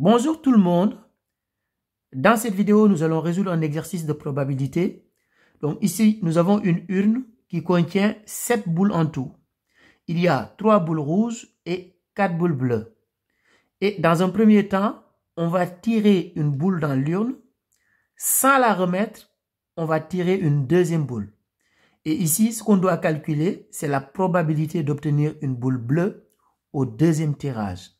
Bonjour tout le monde. Dans cette vidéo, nous allons résoudre un exercice de probabilité. Donc ici, nous avons une urne qui contient 7 boules en tout. Il y a 3 boules rouges et 4 boules bleues. Et dans un premier temps, on va tirer une boule dans l'urne. Sans la remettre, on va tirer une deuxième boule. Et ici, ce qu'on doit calculer, c'est la probabilité d'obtenir une boule bleue au deuxième tirage.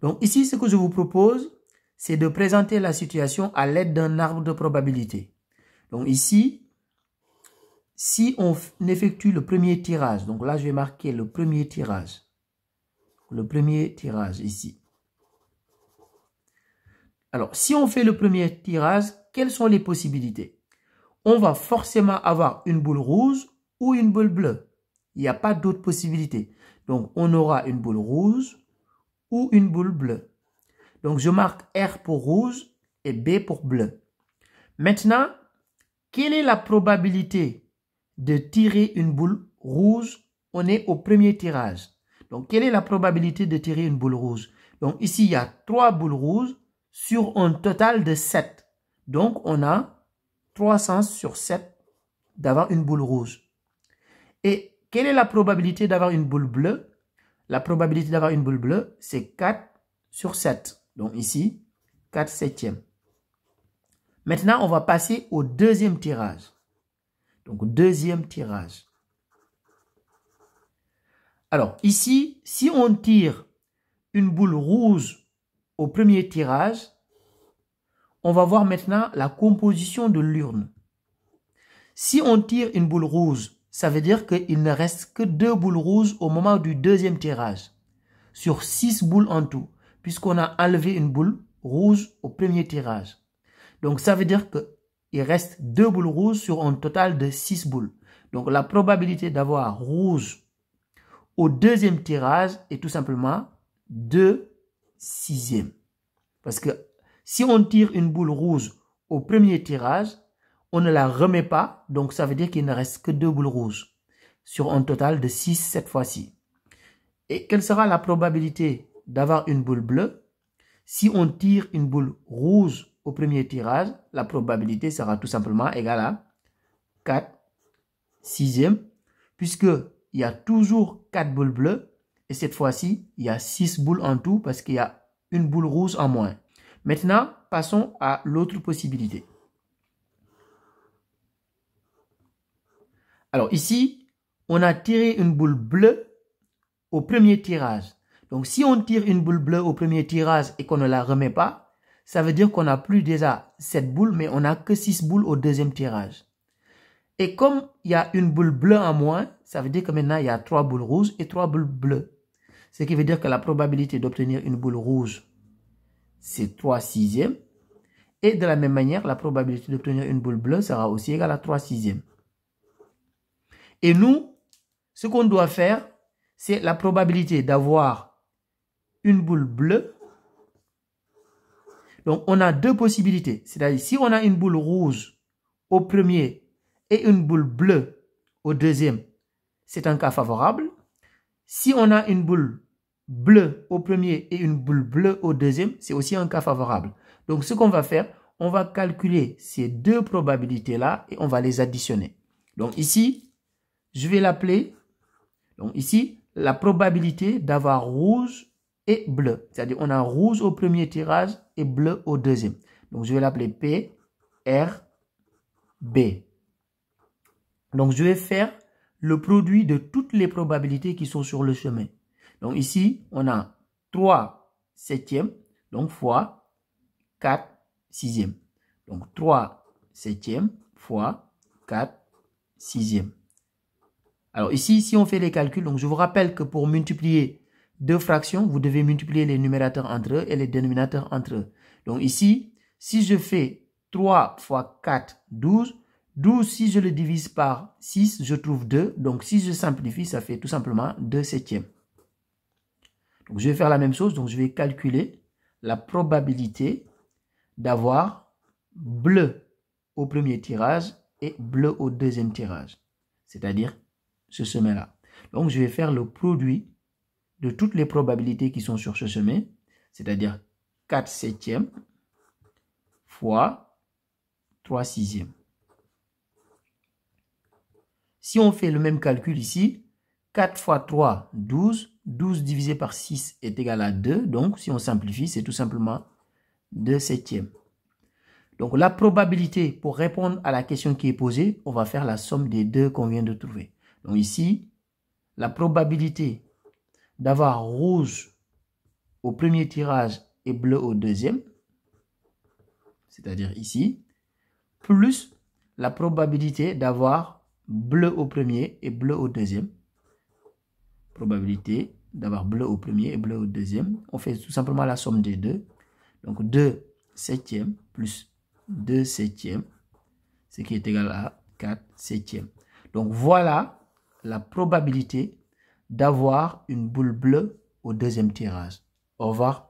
Donc ici, ce que je vous propose, c'est de présenter la situation à l'aide d'un arbre de probabilité. Donc ici, si on effectue le premier tirage, donc là je vais marquer le premier tirage. Le premier tirage ici. Alors, si on fait le premier tirage, quelles sont les possibilités? On va forcément avoir une boule rouge ou une boule bleue. Il n'y a pas d'autres possibilités. Donc, on aura une boule rouge ou une boule bleue. Donc, je marque R pour rouge et B pour bleu. Maintenant, quelle est la probabilité de tirer une boule rouge? On est au premier tirage. Donc, quelle est la probabilité de tirer une boule rouge? Donc, ici, il y a 3 boules rouges sur un total de 7. Donc, on a 3 chances sur 7 d'avoir une boule rouge. Et quelle est la probabilité d'avoir une boule bleue? La probabilité d'avoir une boule bleue, c'est 4 sur 7. Donc ici, 4 septièmes. Maintenant, on va passer au deuxième tirage. Donc, deuxième tirage. Alors, ici, si on tire une boule rouge au premier tirage, on va voir maintenant la composition de l'urne. Si on tire une boule rouge, ça veut dire qu'il ne reste que 2 boules rouges au moment du deuxième tirage, sur 6 boules en tout, puisqu'on a enlevé une boule rouge au premier tirage. Donc, ça veut dire qu'il reste 2 boules rouges sur un total de 6 boules. Donc, la probabilité d'avoir rouge au deuxième tirage est tout simplement 2 sixièmes. Parce que si on tire une boule rouge au premier tirage, on ne la remet pas. Donc, ça veut dire qu'il ne reste que 2 boules rouges sur un total de 6 cette fois-ci. Et quelle sera la probabilité d'avoir une boule bleue? Si on tire une boule rouge au premier tirage, la probabilité sera tout simplement égale à 4 sixièmes, puisqu'il y a toujours 4 boules bleues, et cette fois-ci, il y a 6 boules en tout, parce qu'il y a une boule rouge en moins. Maintenant, passons à l'autre possibilité. Alors ici, on a tiré une boule bleue au premier tirage. Donc, si on tire une boule bleue au premier tirage et qu'on ne la remet pas, ça veut dire qu'on n'a plus déjà 7 boules, mais on n'a que 6 boules au deuxième tirage. Et comme il y a une boule bleue en moins, ça veut dire que maintenant, il y a 3 boules rouges et 3 boules bleues. Ce qui veut dire que la probabilité d'obtenir une boule rouge, c'est 3 sixièmes. Et de la même manière, la probabilité d'obtenir une boule bleue sera aussi égale à 3 sixièmes. Et nous, ce qu'on doit faire, c'est la probabilité d'avoir une boule bleue. Donc, on a 2 possibilités. C'est-à-dire, si on a une boule rouge au premier et une boule bleue au deuxième, c'est un cas favorable. Si on a une boule bleue au premier et une boule bleue au deuxième, c'est aussi un cas favorable. Donc, ce qu'on va faire, on va calculer ces 2 probabilités-là et on va les additionner. Donc, ici, je vais l'appeler, donc ici, la probabilité d'avoir rouge et bleu. C'est-à-dire, on a rouge au premier tirage et bleu au deuxième. Donc, je vais l'appeler P, R, B. Donc, je vais faire le produit de toutes les probabilités qui sont sur le chemin. Donc, ici, on a 3 septièmes, donc fois 4 sixièmes. Donc, 3 septièmes fois 4 sixièmes. Alors, ici, si on fait les calculs, donc je vous rappelle que pour multiplier 2 fractions, vous devez multiplier les numérateurs entre eux et les dénominateurs entre eux. Donc ici, si je fais 3 fois 4, 12. 12, si je le divise par 6, je trouve 2. Donc si je simplifie, ça fait tout simplement 2 septièmes. Donc je vais faire la même chose. Donc je vais calculer la probabilité d'avoir bleu au premier tirage et bleu au deuxième tirage. C'est-à-dire ce chemin-là. Donc je vais faire le produit de toutes les probabilités qui sont sur ce chemin, c'est-à-dire 4 septièmes fois 3 sixièmes. Si on fait le même calcul ici, 4 fois 3, 12. 12 divisé par 6 est égal à 2. Donc, si on simplifie, c'est tout simplement 2 septièmes. Donc, la probabilité, pour répondre à la question qui est posée, on va faire la somme des deux qu'on vient de trouver. Donc, ici, la probabilité d'avoir rouge au premier tirage et bleu au deuxième, c'est-à-dire ici, plus la probabilité d'avoir bleu au premier et bleu au deuxième. Probabilité d'avoir bleu au premier et bleu au deuxième. On fait tout simplement la somme des deux. Donc 2 septièmes plus 2 septièmes, ce qui est égal à 4 septièmes. Donc voilà la probabilité d'avoir une boule bleue au deuxième tirage. Au revoir.